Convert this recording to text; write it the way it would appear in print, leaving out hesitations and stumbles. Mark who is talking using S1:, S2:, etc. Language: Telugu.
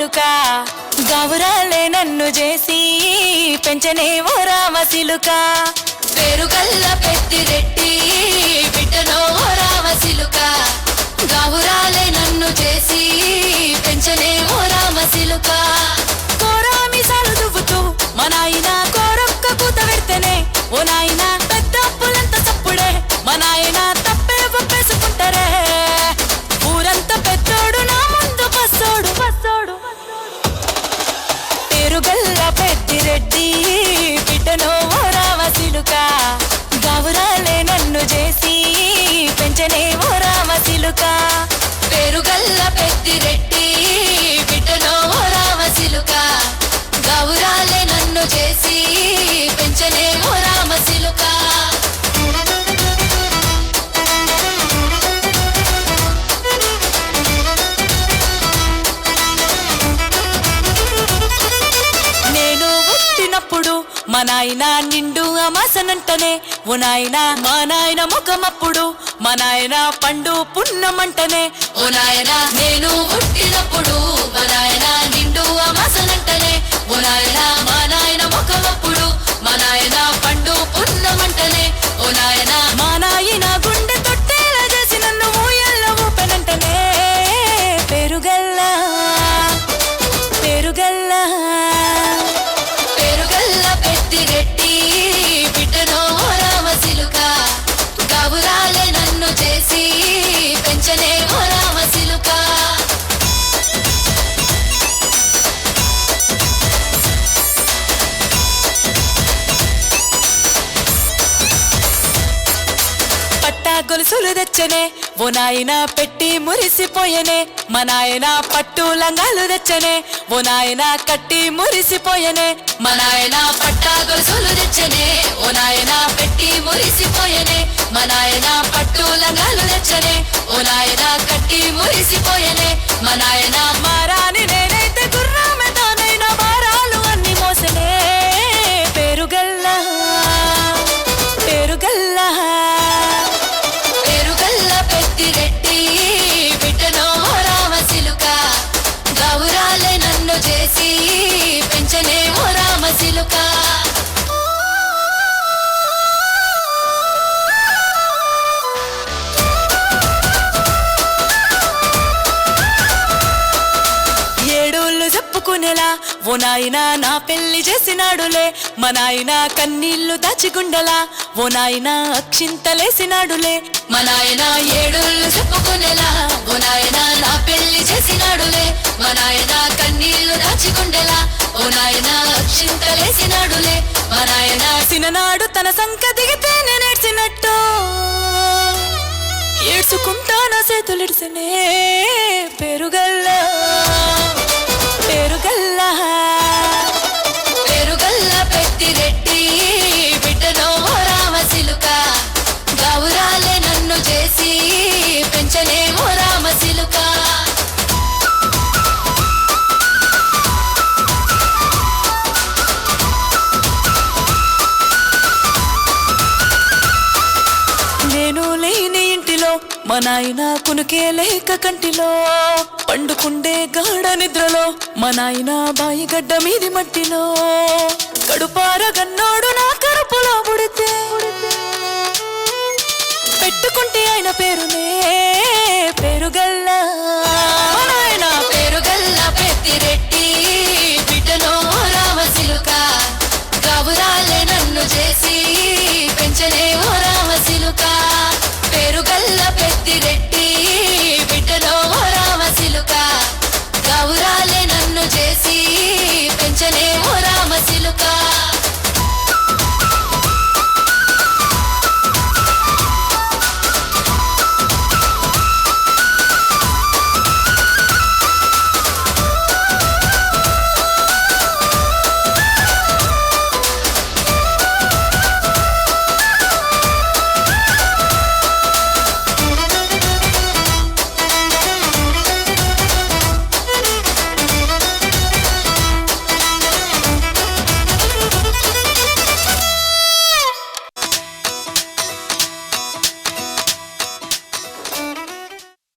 S1: సిలుక గౌరాలే నన్ను చేసి పెంచనే ఓ రామ సిలుక పేరుగల్ల పెద్దిరెడ్డి బిడ్డనో ఓ రామ సిలుక గౌరాలే నన్ను చేసి పెంచనే ఓ రామ సిలుక కోరామి సాలు దువ్వుతూ మా నాయన కోరొక్క కూత పెడితేనే ఓ నాయన పెద్ద అప్పులంత చప్పుడే మా నాయన తప్పే ఒప్పేసుకుంటారే ఊరంతా పెద్దోడు నా ముందు బస్సోడు పేరుగల్ల పెద్దిరెడ్డి బిడ్డనో ఓ రామ సిలుక గౌరాలే నన్ను చేసి పెంచనే ఓ రామ సిలుక పేరుగల్ల పెద్దిరెడ్డి బిడ్డనో ఓ రామ సిలుక గౌరాలే నన్ను చేసి పెంచనే ఓ రామ సిలుక నేను పుట్టినప్పుడు మా నాయన నిండు అమాసనంటనే ఓ నాయన మా నాయన ముఖమప్పుడు మా నాయన పండు పున్నమంటనే ఓ నాయన నేను పుట్టినప్పుడు మా నాయన నిండు అమాసనంటనే ఓ నాయన మా నాయన ముఖమప్పుడు మా నాయన పండు పున్నమంటనే ఓ నాయన మా నాయన గుండె తొట్టేలా చేసి నన్ను ఊయల్ల ఊపెనంటనే పేరుగల్ల పేరుగల్ల పెద్దిరెడ్డి బిడ్డనో ఓ రామ సిలుక గౌరాలే నన్ను చేసి పెంచనే ఓ రామ సిలుక పట్టా గొలుసులు తెచ్చనే ఓ నాయన పెట్టి మురిసిపోయనే మా నాయన పట్టు లంగాలు తెచ్చనే ఓ నాయన కట్టి మురిసిపోయనే మా నాయన పట్టా గొలుసులు తెచ్చనే ఓ నాయన పెట్టి మురిసిపోయనే మా నాయన పట్టు లంగాలు తెచ్చనే ఓ నాయన కట్టి మురిసిపోయనే మా నాయన మారాని నేనైతే గుర్రామె తానైనా భారాలు అన్ని మోసనే పేరుగల్ల పేరుగల్ల పేరుగల్ల పెద్దిరెడ్డి బిడ్డనో ఓ రామ సిలుక గౌరాలే నన్ను చేసి పెంచనే ఓ రామ సిలుక ఏడోళ్ళు చెప్పుకునేలా ఓ నాయన నా పెళ్లి చేసినాడులే మా నాయన కన్నీళ్లు దాచిగుండలా ఓ నాయన అక్షింతలేసినాడులే మా నాయన ఏడోళ్ళు చెప్పుకునేలా ఓ నాయన నా పెళ్లి చేసినాడులే మా నాయన కన్నీళ్లు దాచిగుండలా ఓ నాయన అక్షింతలేసినాడులే మా నాయన సిననాడు తన సంక దిగితే నేనేడ్చినట్టు ఏడ్చుకుంటా నా చేతులిడిసనే పేరుగల్ల పేరుగల్ల పేరుగల్ల పెద్దిరెడ్డి బిడ్డనో ఓ రామ సిలుక గౌరాలే నన్ను చేసి పెంచనే ఓ రామ సిలుక నేను లేని ఇంటిలో మా నాయన కునుకే లేక కంటిలో పండుకుండే గాఢ నిద్రలో మా నాయన బాయి గడ్డ మీది మట్టిలో కడుపార గన్నోడు నా కడుపులో పుడితే పెట్టుకుంటే ఆయన పేరునే పేరుగల్ల